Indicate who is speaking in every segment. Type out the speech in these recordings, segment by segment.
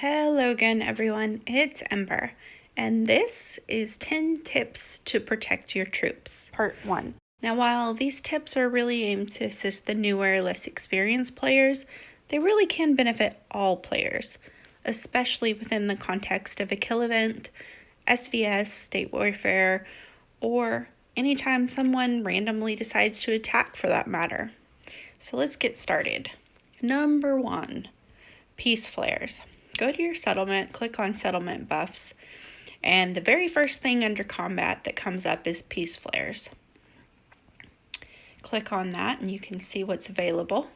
Speaker 1: Hello again, everyone. It's Ember, and this is 10 tips to protect your troops, part 1. Now, while these tips are really aimed to assist the newer, less experienced players, they really can benefit all players, especially within the context of a kill event, SVS, state warfare, or anytime someone randomly decides to attack for that matter. So let's get started. Number 1, peace flares. Go to your settlement, click on settlement buffs, and the very first thing under combat that comes up is peace flares. Click on that and you can see what's available.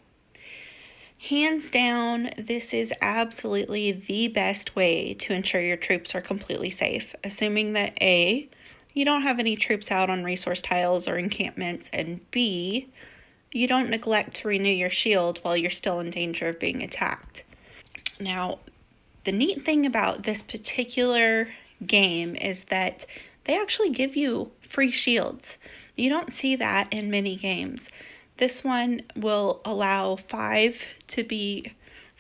Speaker 1: Hands down, this is absolutely the best way to ensure your troops are completely safe, assuming that A, you don't have any troops out on resource tiles or encampments, and B, you don't neglect to renew your shield while you're still in danger of being attacked. Now, the neat thing about this particular game is that they actually give you free shields. You don't see that in many games. This one will allow 5 to be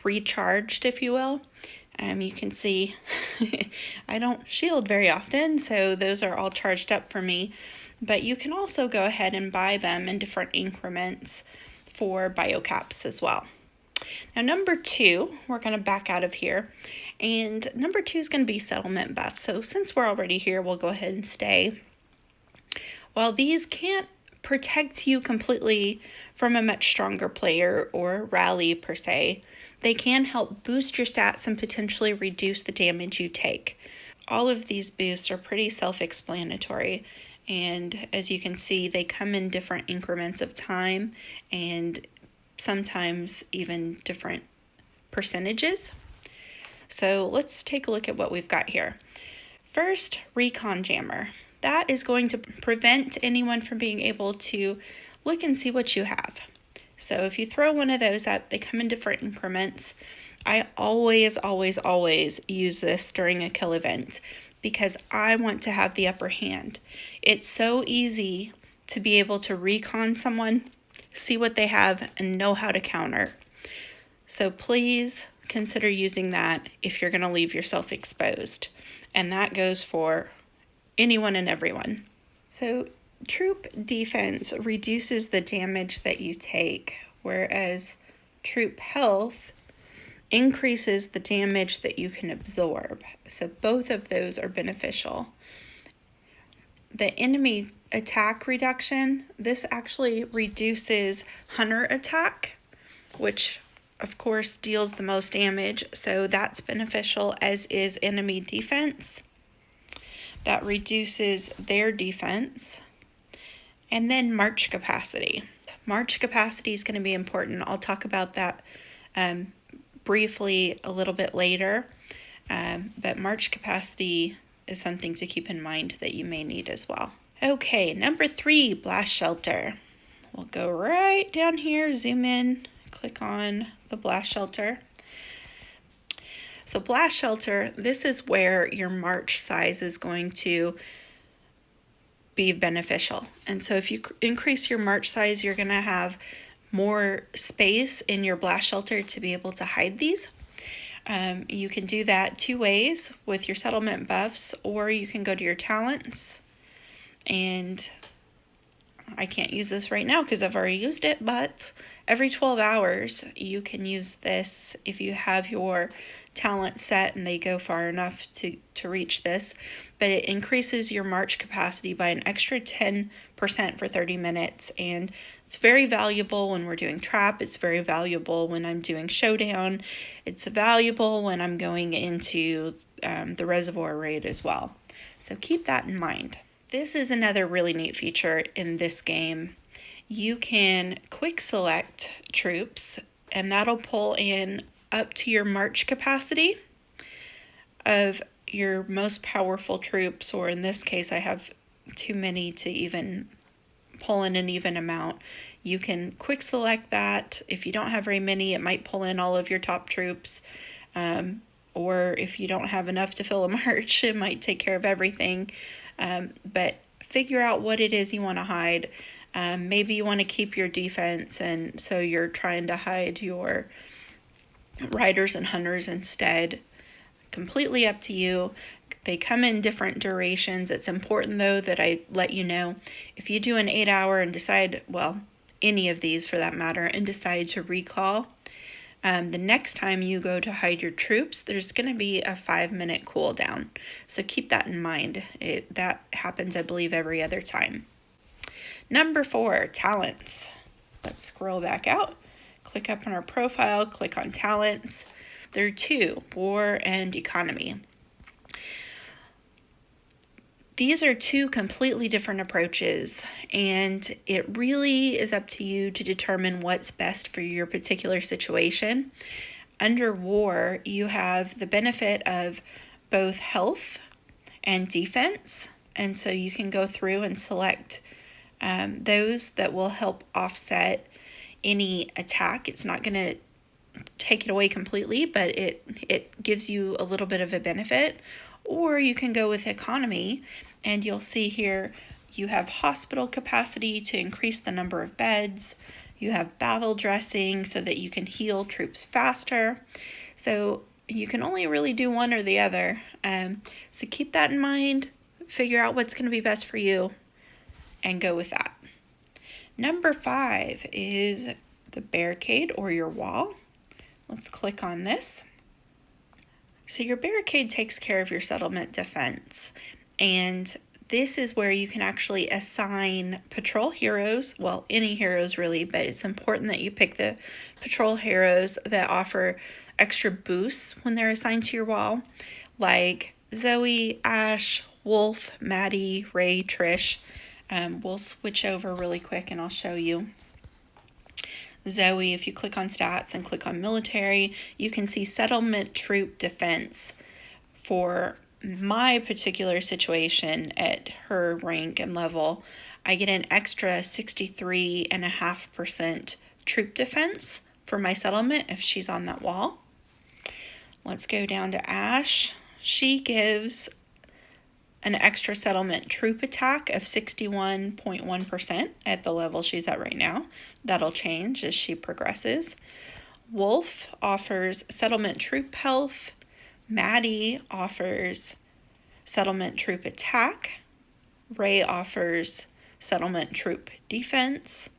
Speaker 1: recharged, if you will. You can see I don't shield very often, so those are all charged up for me. But you can also go ahead and buy them in different increments for biocaps as well. Now, number 2, we're going to back out of here, and number 2 is going to be settlement buff. So since we're already here, we'll go ahead and stay. While these can't protect you completely from a much stronger player or rally per se, they can help boost your stats and potentially reduce the damage you take. All of these boosts are pretty self-explanatory, and as you can see, they come in different increments of time and sometimes even different percentages. So let's take a look at what we've got here. First, Recon Jammer. That is going to prevent anyone from being able to look and see what you have. So if you throw one of those up, they come in different increments. I always use this during a kill event because I want to have the upper hand. It's so easy to be able to recon someone, see what they have, and know how to counter. So please consider using that if you're going to leave yourself exposed. And that goes for anyone and everyone. So troop defense reduces the damage that you take, whereas troop health increases the damage that you can absorb. So both of those are beneficial. The enemy attack reduction, this actually reduces hunter attack, which of course deals the most damage, so that's beneficial, as is enemy defense. That reduces their defense. And then march capacity. March capacity is going to be important. I'll talk about that briefly a little bit later, but march capacity is something to keep in mind that you may need as well. Okay, number 3, blast shelter. We'll go right down here, zoom in, click on the blast shelter. So blast shelter, this is where your march size is going to be beneficial. And so if you increase your march size, you're going to have more space in your blast shelter to be able to hide these. You can do that 2 ways with your settlement buffs, or you can go to your talents. And I can't use this right now because I've already used it, but every 12 hours you can use this if you have your talent set and they go far enough to reach this. But it increases your march capacity by an extra 10% for 30 minutes, and it's very valuable when we're doing trap. It's very valuable when I'm doing showdown. It's valuable when I'm going into the reservoir raid as well. So keep that in mind. This is another really neat feature in this game. You can quick select troops, and that'll pull in up to your march capacity of your most powerful troops, or in this case, I have too many to even pull in an even amount. You can quick select that. If you don't have very many, it might pull in all of your top troops. Or if you don't have enough to fill a march, it might take care of everything. But figure out what it is you want to hide. Maybe you want to keep your defense, and so you're trying to hide your riders and hunters instead. completely up to you. They come in different durations. It's important though that I let you know, if you do an 8-hour and decide, well, any of these for that matter, and decide to recall, the next time you go to hide your troops, there's going to be a 5-minute cooldown. So keep that in mind. That happens, I believe, every other time. Number 4, talents. Let's scroll back out. Click up on our profile, click on talents. There are 2, war and economy. These are 2 completely different approaches, and it really is up to you to determine what's best for your particular situation. Under war, you have the benefit of both health and defense, and so you can go through and select those that will help offset any attack. It's not going to take it away completely, but it gives you a little bit of a benefit. Or you can go with economy, and you'll see here you have hospital capacity to increase the number of beds. You have battle dressing so that you can heal troops faster. So you can only really do one or the other. So keep that in mind, figure out what's going to be best for you, and go with that. Number 5 is the barricade or your wall. Let's click on this. So your barricade takes care of your settlement defense, and this is where you can actually assign patrol heroes, well, any heroes really, but it's important that you pick the patrol heroes that offer extra boosts when they're assigned to your wall, like Zoe, Ash, Wolf, Maddie, Ray, Trish. We'll switch over really quick and I'll show you. Zoe, if you click on stats and click on military, you can see settlement troop defense. For my particular situation at her rank and level, I get an extra 63.5% troop defense for my settlement if she's on that wall. Let's go down to Ash. She gives an extra settlement troop attack of 61.1% at the level she's at right now. That'll change as she progresses. Wolf offers settlement troop health. Maddie offers settlement troop attack. Ray offers settlement troop defense.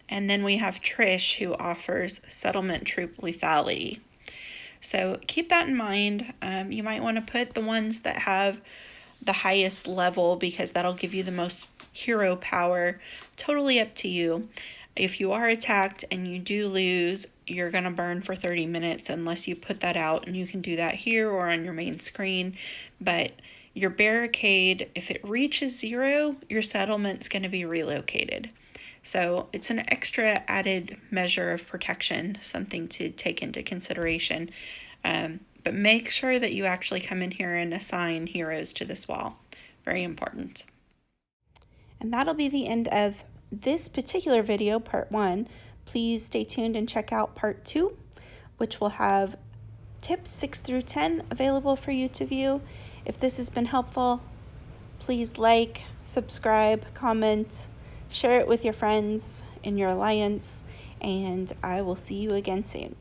Speaker 1: And then we have Trish, who offers settlement troop lethality. So keep that in mind. You might want to put the ones that have the highest level because that'll give you the most hero power. Totally up to you. If you are attacked and you do lose, you're going to burn for 30 minutes unless you put that out, and you can do that here or on your main screen. But your barricade, if it reaches 0, your settlement's going to be relocated. So it's an extra added measure of protection, something to take into consideration. But make sure that you actually come in here and assign heroes to this wall. Very important. And that'll be the end of this particular video, part 1. Please stay tuned and check out part 2, which will have tips 6 through 10 available for you to view. If this has been helpful, please like, subscribe, comment, share it with your friends in your alliance, and I will see you again soon.